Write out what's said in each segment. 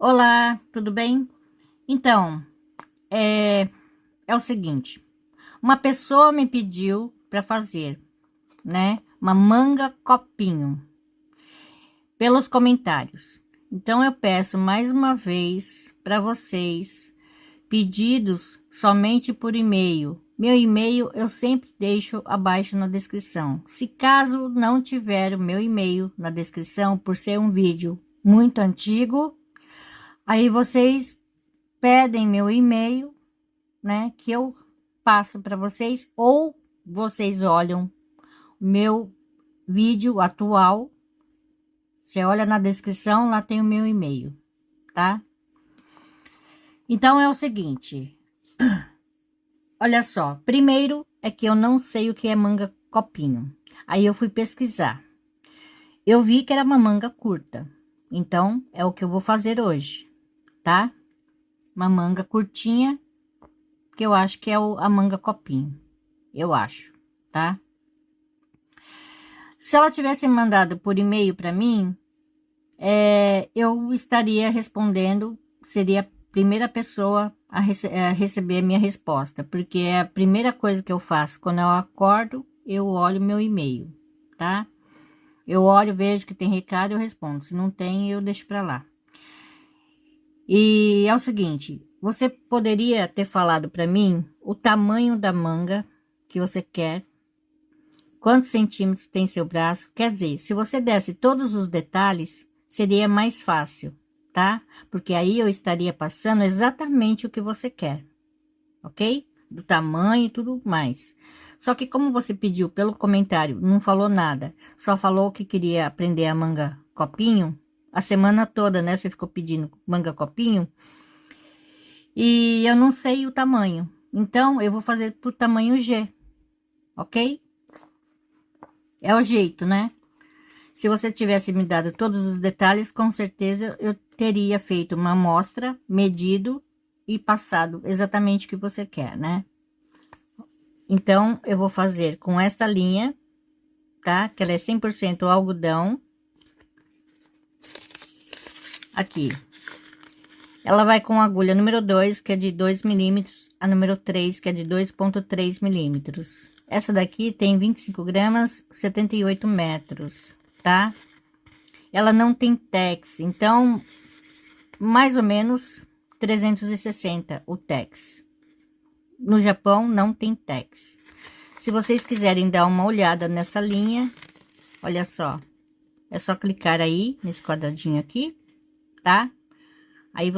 Olá, tudo bem? Então, é, é o seguinte, uma pessoa me pediu para fazer, né, uma manga copinho, pelos comentários. Então, eu peço mais uma vez para vocês, pedidos somente por e-mail. Meu e-mail eu sempre deixo abaixo na descrição. Se caso não tiver o meu e-mail na descrição, por ser um vídeo muito antigo, aí vocês pedem meu e-mail, né, que eu passo para vocês, ou vocês olham meu vídeo atual. Você olha na descrição, lá tem o meu e-mail, tá? Então é o seguinte, olha só, primeiro é que eu não sei o que é manga copinho. Aí eu fui pesquisar. Eu vi que era uma manga curta. Então é o que eu vou fazer hoje, tá? Uma manga curtinha, que eu acho que é a manga copinho. Eu acho, tá? Se ela tivesse mandado por e-mail para mim, eu estaria respondendo, seria a primeira pessoa a receber a minha resposta, porque é a primeira coisa que eu faço quando eu acordo, eu olho meu e-mail, tá? Eu olho, vejo que tem recado, eu respondo. Se não tem, eu deixo para lá. E é o seguinte, você poderia ter falado para mim o tamanho da manga que você quer. Quantos centímetros tem seu braço? Quer dizer, se você desse todos os detalhes, seria mais fácil, tá? Porque aí eu estaria passando exatamente o que você quer, ok? Do tamanho e tudo mais. Só que como você pediu pelo comentário, não falou nada, só falou que queria aprender a manga copinho, a semana toda, né? Você ficou pedindo manga copinho, e eu não sei o tamanho. Então, eu vou fazer por tamanho G, ok? É o jeito, né? Se você tivesse me dado todos os detalhes, com certeza eu teria feito uma amostra, medido e passado exatamente o que você quer, né? Então, eu vou fazer com esta linha, tá? Que ela é 100% algodão. Aqui. Ela vai com a agulha número 2, que é de 2 milímetros, a número 3, que é de 2,3 milímetros. Essa daqui tem 25 gramas, 78 metros, tá? Ela não tem tex, então mais ou menos 360 o tex. No Japão não tem tex. Se vocês quiserem dar uma olhada nessa linha, olha só, é só clicar aí nesse quadradinho aqui, tá? Aí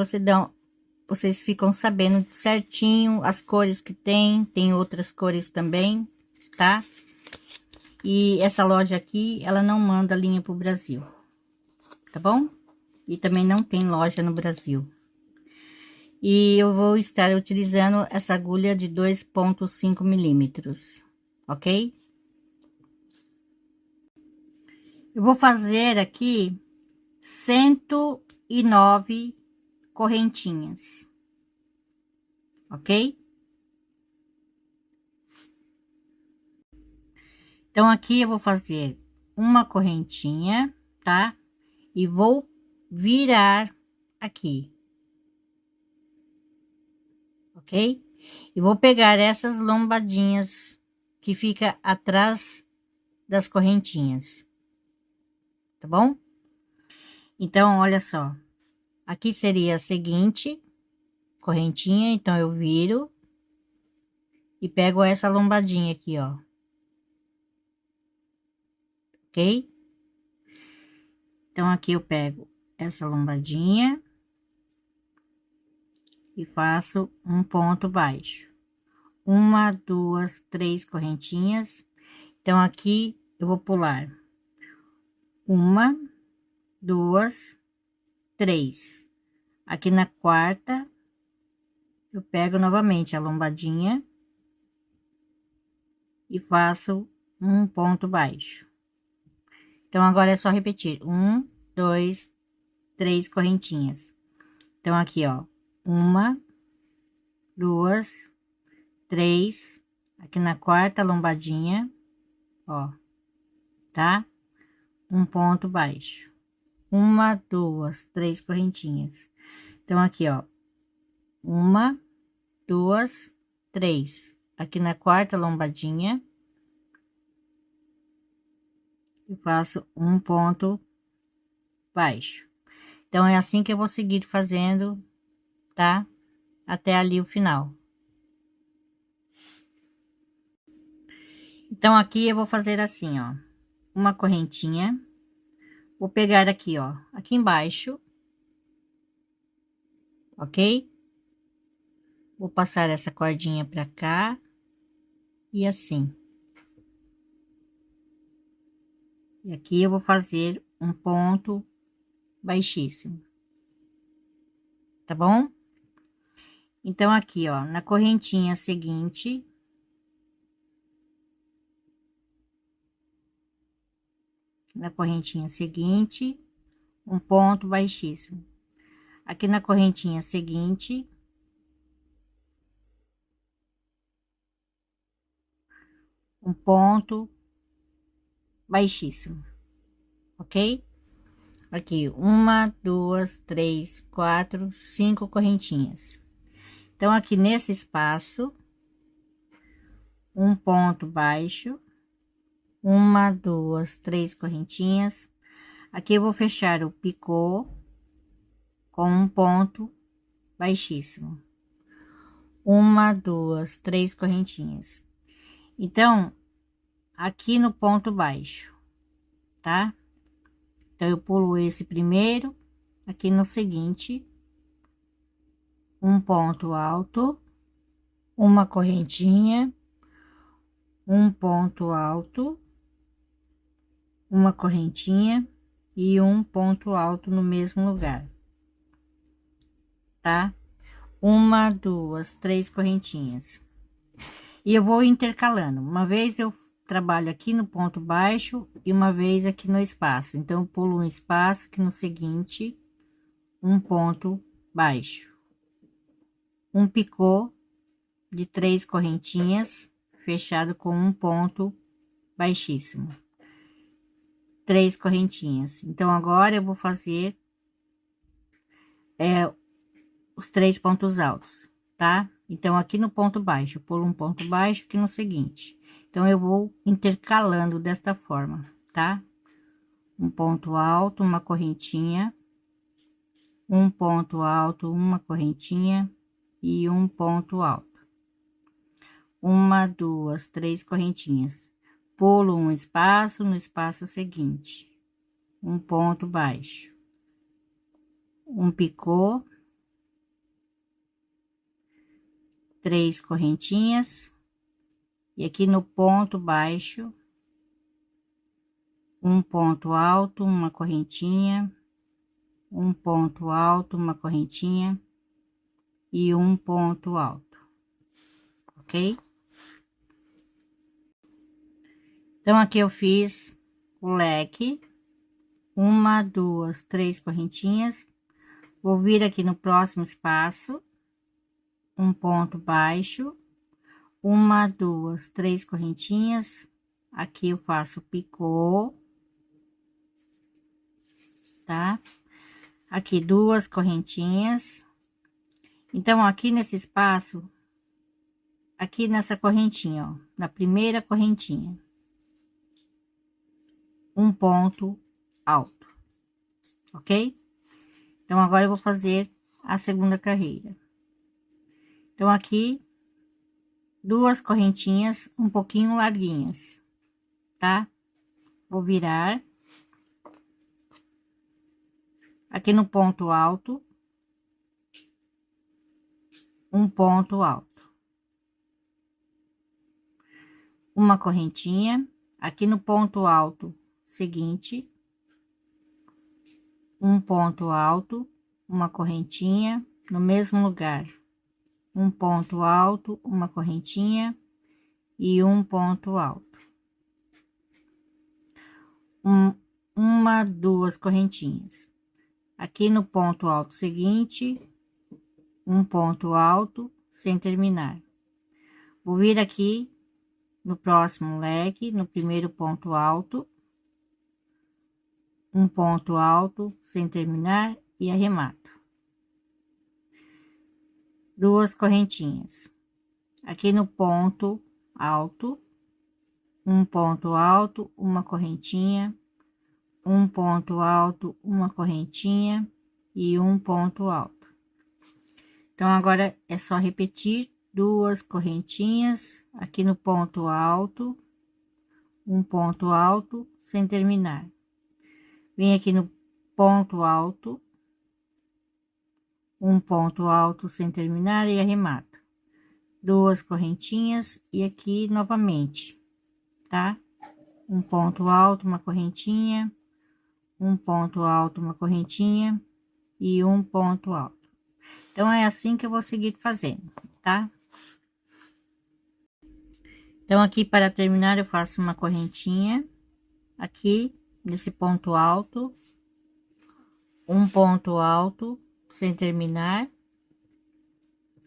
vocês ficam sabendo certinho as cores que tem outras cores também, tá? E essa loja aqui, ela não manda linha pro Brasil, tá bom? E também não tem loja no Brasil. E eu vou estar utilizando essa agulha de 2,5 milímetros, ok? Eu vou fazer aqui 109 correntinhas, ok? Então, aqui eu vou fazer uma correntinha, tá? E vou virar aqui, ok? E vou pegar essas lombadinhas que fica atrás das correntinhas, tá bom? Então, olha só, aqui seria a seguinte correntinha, então eu viro e pego essa lombadinha aqui, ó, ok? Então, aqui eu pego essa lombadinha e faço um ponto baixo. Uma, duas, três correntinhas. Então, aqui eu vou pular uma, duas, três. Aqui na quarta, eu pego novamente a lombadinha e faço um ponto baixo. Então, agora é só repetir: um, dois, três correntinhas. Então, aqui, ó, uma, duas, três, aqui na quarta lombadinha, ó, tá? Um ponto baixo. Uma, duas, três correntinhas. Então, aqui, ó, 1, 2, 3. Aqui na quarta lombadinha, eu faço um ponto baixo. Então, é assim que eu vou seguir fazendo, tá? Até ali o final. Então, aqui eu vou fazer assim, ó, uma correntinha. Vou pegar aqui, ó, aqui embaixo, ok? Vou passar essa cordinha pra cá e assim. E aqui eu vou fazer um ponto baixíssimo, tá bom? Então, aqui, ó, na correntinha seguinte, um ponto baixíssimo. Aqui na correntinha seguinte, um ponto baixíssimo, ok? Aqui, 1, 2, 3, 4, 5 correntinhas. Então, aqui nesse espaço, um ponto baixo, 1, 2, 3 correntinhas. Aqui eu vou fechar o picô com um ponto baixíssimo. 1, 2, 3 correntinhas. Então, aqui no ponto baixo, tá? Então, eu pulo esse primeiro, aqui no seguinte, um ponto alto, uma correntinha, um ponto alto, uma correntinha e um ponto alto no mesmo lugar, tá? 1, 2, 3 correntinhas. E eu vou intercalando. Uma vez eu trabalho aqui no ponto baixo e uma vez aqui no espaço. Então, eu pulo um espaço que no seguinte, um ponto baixo. Um picô de 3 correntinhas, fechado com um ponto baixíssimo. 3 correntinhas. Então, agora eu vou fazer os 3 pontos altos, tá? Então, aqui no ponto baixo, eu pulo um ponto baixo aqui no seguinte. Então, eu vou intercalando desta forma, tá? Um ponto alto, uma correntinha, um ponto alto, uma correntinha e um ponto alto. 1, 2, 3 correntinhas. Pulo um espaço no espaço seguinte, um ponto baixo, um picô, 3 correntinhas e aqui no ponto baixo, um ponto alto, uma correntinha, um ponto alto, uma correntinha e um ponto alto, ok? Então, aqui eu fiz o leque, 1, 2, 3 correntinhas, vou vir aqui no próximo espaço, um ponto baixo, 1, 2, 3 correntinhas, aqui eu faço picô, tá? Aqui 2 correntinhas. Então, aqui nesse espaço, aqui nessa correntinha, ó, na primeira correntinha, um ponto alto, ok? Então, agora eu vou fazer a segunda carreira. Então, aqui, 2 correntinhas um pouquinho larguinhas, tá? Vou virar. Aqui no ponto alto, um ponto alto. Uma correntinha. Aqui no ponto alto seguinte, um ponto alto, uma correntinha no mesmo lugar, um ponto alto, uma correntinha e um ponto alto, 1, 2 correntinhas. Aqui no ponto alto seguinte, um ponto alto sem terminar. Vou vir aqui no próximo leque, no primeiro ponto alto, um ponto alto sem terminar e arremato. duas correntinhas. Aqui no ponto alto, um ponto alto, uma correntinha, um ponto alto, uma correntinha e um ponto alto. Então, agora é só repetir duas correntinhas aqui no ponto alto, um ponto alto sem terminar. Vem aqui no ponto alto, um ponto alto sem terminar e arremata. Duas correntinhas e aqui novamente, tá? Um ponto alto, uma correntinha, um ponto alto, uma correntinha e um ponto alto. Então, é assim que eu vou seguir fazendo, tá? Então, aqui para terminar, eu faço uma correntinha aqui nesse ponto alto, um ponto alto sem terminar.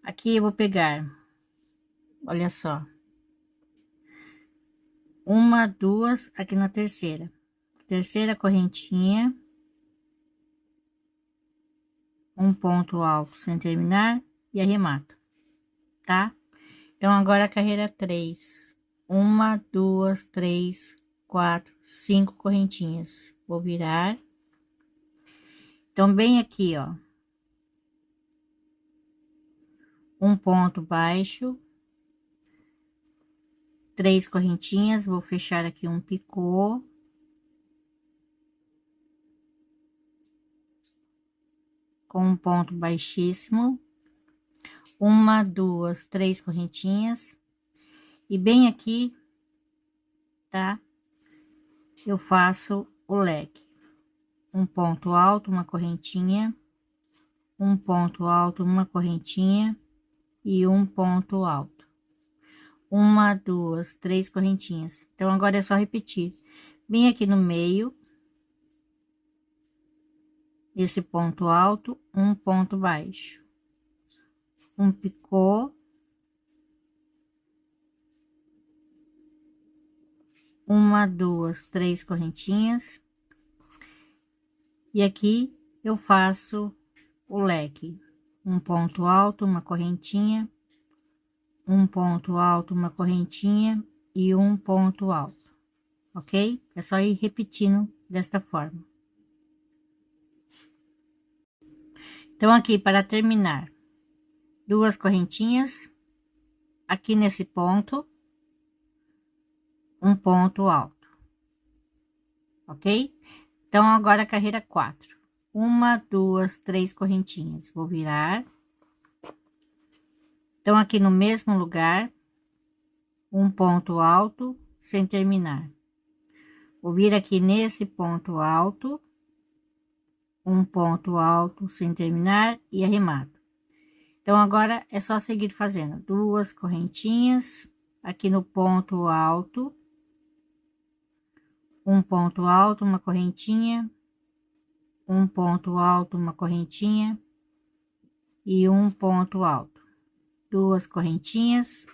Aqui eu vou pegar, olha só, uma, duas aqui na terceira correntinha, um ponto alto sem terminar e arremato, tá? Então, agora a carreira 3, uma, duas, três, quatro, cinco correntinhas. Vou virar. Então, bem aqui, ó, um ponto baixo, três correntinhas, vou fechar aqui um picô. Com um ponto baixíssimo, uma, duas, três correntinhas, e bem aqui, tá? Eu faço o leque, um ponto alto, uma correntinha, um ponto alto, uma correntinha e um ponto alto, uma, duas, três correntinhas. Então, agora é só repetir, bem aqui no meio, esse ponto alto, um ponto baixo, um picô, uma, duas, três correntinhas, e aqui eu faço o leque, um ponto alto, uma correntinha, um ponto alto, uma correntinha e um ponto alto, ok? É só ir repetindo desta forma. Então, aqui para terminar, duas correntinhas, aqui nesse ponto, um ponto alto, ok? Então, agora a carreira 4, uma, duas, três correntinhas, vou virar. Então, aqui no mesmo lugar, um ponto alto sem terminar. Vou vir aqui nesse ponto alto, um ponto alto sem terminar e arremato. Então, agora é só seguir fazendo duas correntinhas aqui no ponto alto, um ponto alto, uma correntinha, um ponto alto, uma correntinha e um ponto alto, duas correntinhas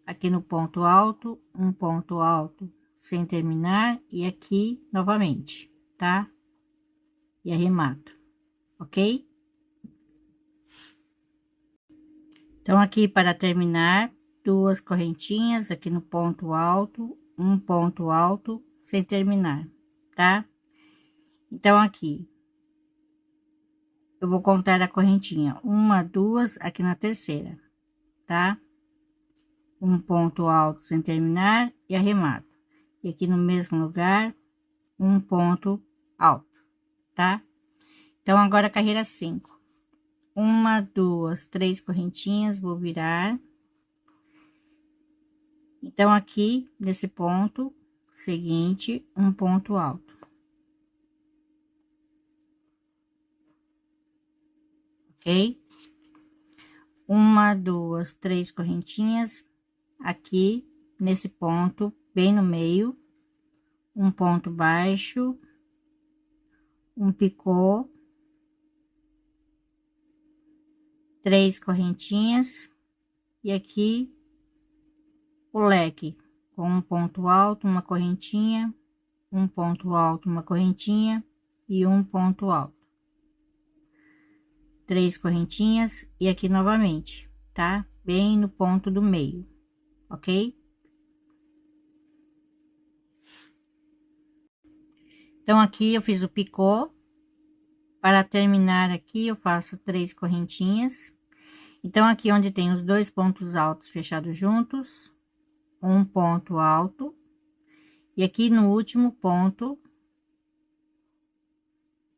aqui no ponto alto, um ponto alto sem terminar e aqui novamente, tá? E arremato, ok? Então, aqui para terminar, duas correntinhas aqui no ponto alto, um ponto alto sem terminar, tá? Então, aqui eu vou contar a correntinha, uma, duas aqui na terceira, tá? Um ponto alto sem terminar e arremato. E aqui no mesmo lugar, um ponto alto, tá? Então, agora a carreira 5. Uma, duas, três correntinhas, vou virar. Então, aqui nesse ponto seguinte, um ponto alto, ok? Uma, duas, três correntinhas aqui nesse ponto, bem no meio, um ponto baixo, um picô, três correntinhas e aqui o leque com um ponto alto, uma correntinha, um ponto alto, uma correntinha e um ponto alto. 3 correntinhas e aqui novamente, tá? Bem no ponto do meio, ok? Então, aqui eu fiz o picô. Para terminar aqui, eu faço 3 correntinhas. Então, aqui onde tem os dois pontos altos fechados juntos, um ponto alto. E aqui no último ponto,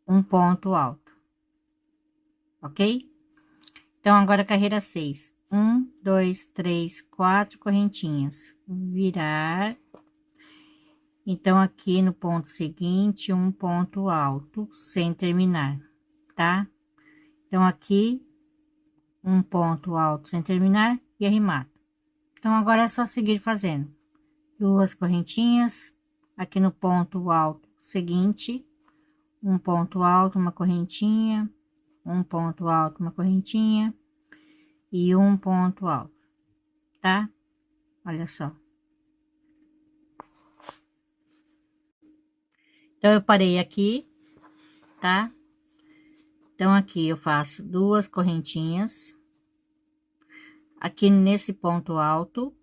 um ponto alto. Ok? Então, agora carreira 6. 1, 2, 3, 4 correntinhas. Virar. Então, aqui no ponto seguinte, um ponto alto, sem terminar, tá? Então, aqui, um ponto alto sem terminar e arremata. Então, agora é só seguir fazendo. 2 correntinhas, aqui no ponto alto seguinte, um ponto alto, uma correntinha, um ponto alto, uma correntinha e um ponto alto, tá? Olha só. Então, eu parei aqui, tá? Então, aqui eu faço 2 correntinhas. Aqui nesse ponto alto,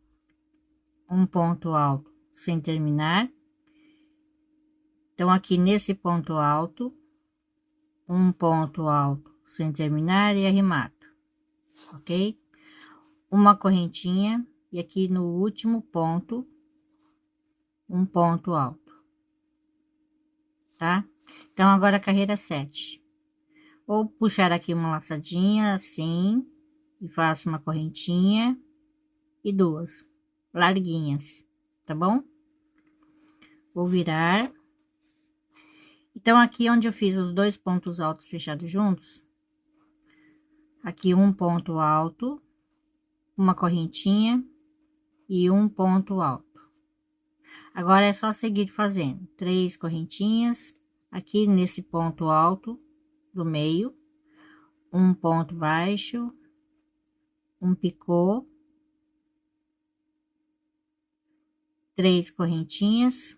um ponto alto sem terminar. Então, aqui nesse ponto alto, um ponto alto sem terminar e arremato, ok? Uma correntinha e aqui no último ponto, um ponto alto, tá? Então, agora a carreira 7. Vou puxar aqui uma laçadinha assim, e faço uma correntinha e 2 larguinhas, tá bom? Vou virar. Então, aqui onde eu fiz os dois pontos altos fechados juntos, aqui um ponto alto, uma correntinha e um ponto alto. Agora é só seguir fazendo 3 correntinhas aqui nesse ponto alto do meio, um ponto baixo, um picô, 3 correntinhas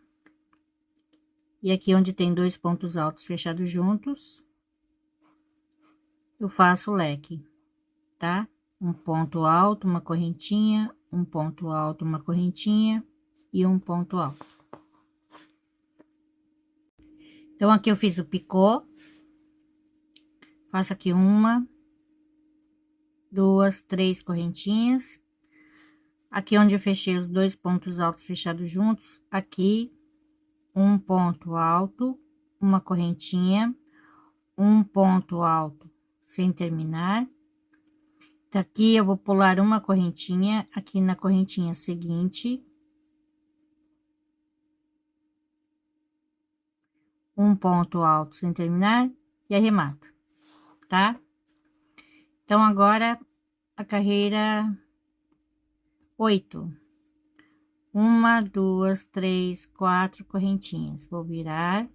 e aqui onde tem dois pontos altos fechados juntos, eu faço o leque, tá? Um ponto alto, uma correntinha, um ponto alto, uma correntinha e um ponto alto. Então, aqui eu fiz o picô, faço aqui uma, 2, 3 correntinhas. Aqui onde eu fechei os dois pontos altos fechados juntos, aqui um ponto alto, uma correntinha, um ponto alto sem terminar. Aqui eu vou pular uma correntinha, aqui na correntinha seguinte, um ponto alto sem terminar e arremato, tá? Então, agora a carreira 8. 1, 2, 3, 4 correntinhas. Vou virar.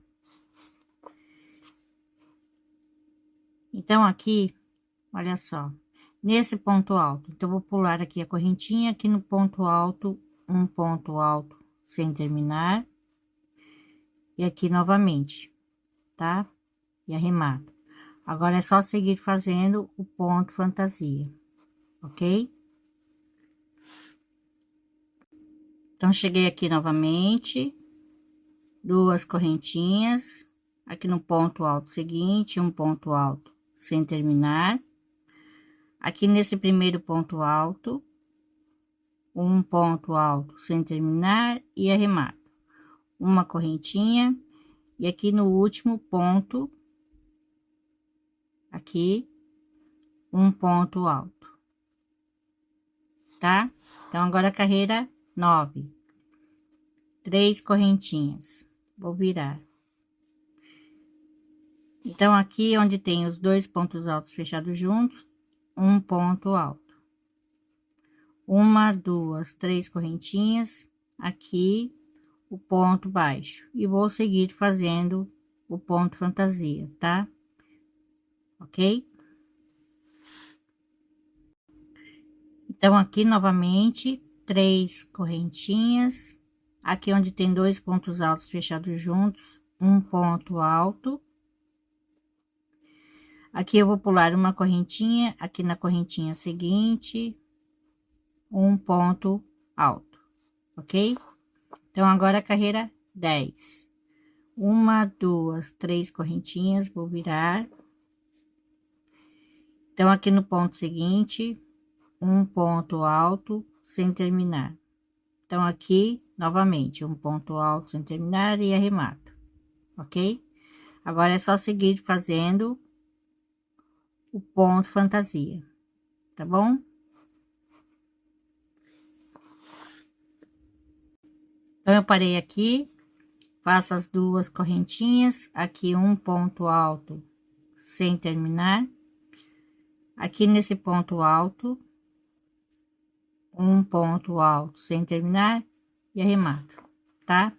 Então, aqui, olha só, nesse ponto alto, então, vou pular aqui a correntinha, aqui no ponto alto, um ponto alto sem terminar. E aqui novamente, tá? E arremato. Agora é só seguir fazendo o ponto fantasia, ok? Então, cheguei aqui novamente, 2 correntinhas, aqui no ponto alto seguinte, um ponto alto sem terminar. Aqui nesse primeiro ponto alto, um ponto alto sem terminar e arremato. Uma correntinha e aqui no último ponto, aqui, um ponto alto, tá? Então, agora a carreira 9. 3 correntinhas. Vou virar. Então, aqui onde tem os dois pontos altos fechados juntos, um ponto alto. 1, 2, 3 correntinhas, aqui o ponto baixo. E vou seguir fazendo o ponto fantasia, tá? Ok? Então, aqui novamente, 3 correntinhas, aqui onde tem dois pontos altos fechados juntos, um ponto alto. Aqui eu vou pular uma correntinha, aqui na correntinha seguinte, um ponto alto, ok? Então, agora a carreira 10. Uma, duas, três correntinhas, vou virar. Então, aqui no ponto seguinte, um ponto alto sem terminar. Então, aqui, novamente, um ponto alto sem terminar e arremato, ok? Agora é só seguir fazendo o ponto fantasia, tá bom? Então, eu parei aqui, faço as duas correntinhas, aqui um ponto alto sem terminar, aqui nesse ponto alto, um ponto alto sem terminar e arremato, tá?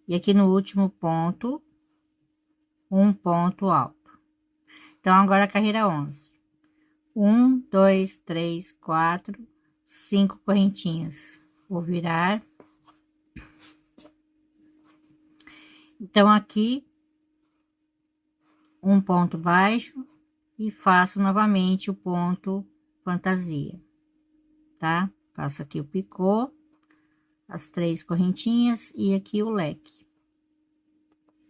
E aqui no último ponto, um ponto alto. Então, agora a carreira 11. 1, 2, 3, 4, 5 correntinhas. Vou virar. Então, aqui, um ponto baixo e faço novamente o ponto fantasia, tá? Faço aqui o picô, as 3 correntinhas e aqui o leque,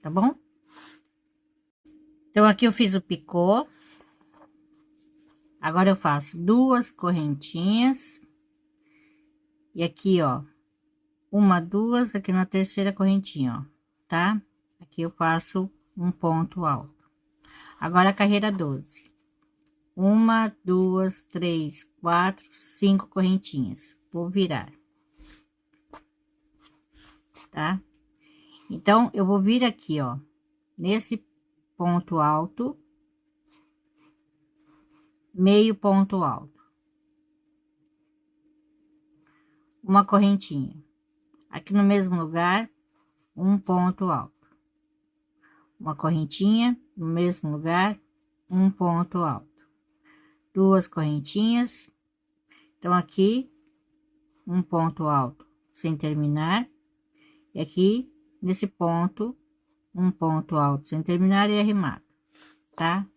tá bom? Então, aqui eu fiz o picô. Agora eu faço 2 correntinhas. E aqui, ó, uma, duas, aqui na terceira correntinha, ó, tá? Aqui eu faço um ponto alto. Agora a carreira 12. Uma, duas, três, quatro, 5 correntinhas. Vou virar. Tá? Então, eu vou vir aqui, ó, nesse ponto alto, meio ponto alto. Uma correntinha. Aqui no mesmo lugar, um ponto alto. Uma correntinha, no mesmo lugar, um ponto alto. 2 correntinhas. Então, aqui, um ponto alto sem terminar. E aqui, nesse ponto, um ponto alto sem terminar e arremato, tá?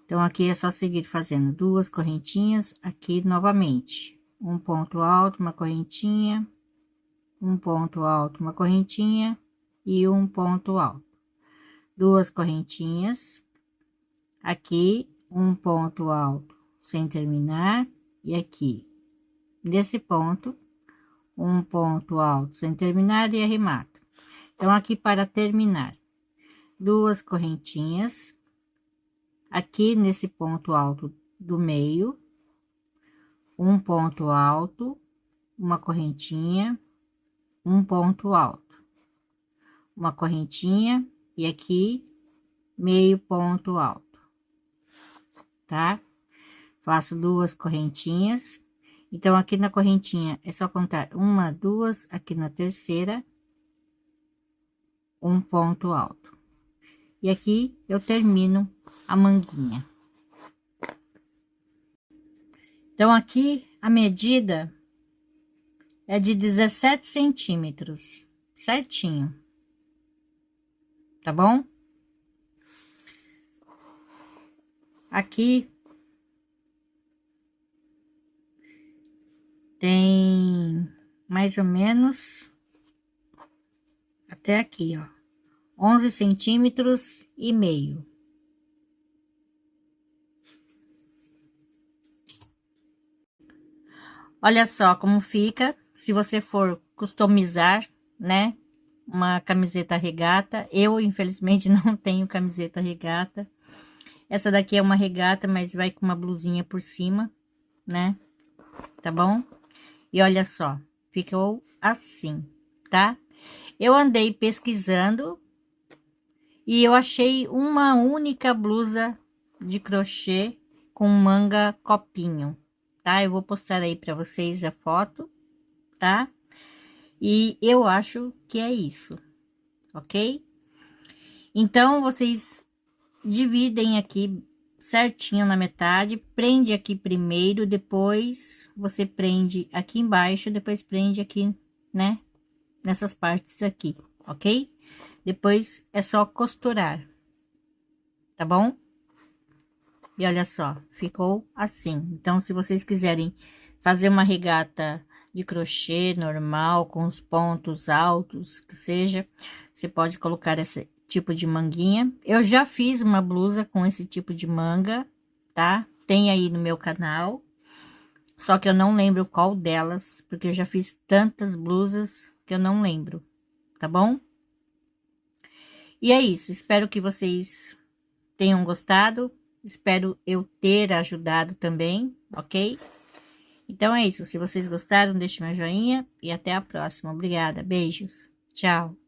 Então, aqui é só seguir fazendo 2 correntinhas, aqui novamente. Um ponto alto, uma correntinha, um ponto alto, uma correntinha e um ponto alto. 2 correntinhas, aqui, um ponto alto sem terminar, e aqui, nesse ponto, um ponto alto sem terminar e arremato. Então, aqui para terminar, 2 correntinhas, aqui nesse ponto alto do meio, um ponto alto, uma correntinha, um ponto alto, uma correntinha e aqui meio ponto alto, tá? Faço 2 correntinhas. Então, aqui na correntinha é só contar uma, duas, aqui na terceira, um ponto alto. E aqui eu termino a manguinha. Então, aqui a medida é de 17 centímetros, certinho, tá bom? Aqui tem mais ou menos até aqui, ó, 11 centímetros e meio. Olha só como fica, se você for customizar, né, uma camiseta regata. Eu, infelizmente, não tenho camiseta regata. Essa daqui é uma regata, mas vai com uma blusinha por cima, né? Tá bom? E olha só, ficou assim, tá? Eu andei pesquisando e eu achei uma única blusa de crochê com manga copinho, tá? Eu vou postar aí para vocês a foto, tá? E eu acho que é isso, ok? Então, vocês dividem aqui certinho na metade, prende aqui primeiro, depois você prende aqui embaixo, depois prende aqui, né? Nessas partes aqui, ok? Depois é só costurar, tá bom? E olha só, ficou assim. Então, se vocês quiserem fazer uma regata de crochê normal, com os pontos altos, que seja, você pode colocar esse tipo de manguinha. Eu já fiz uma blusa com esse tipo de manga, tá? Tem aí no meu canal. Só que eu não lembro qual delas, porque eu já fiz tantas blusas que eu não lembro, tá bom? E é isso, espero que vocês tenham gostado. Espero eu ter ajudado também, ok? Então é isso. Se vocês gostaram, deixe meu joinha e até a próxima. Obrigada. Beijos. Tchau.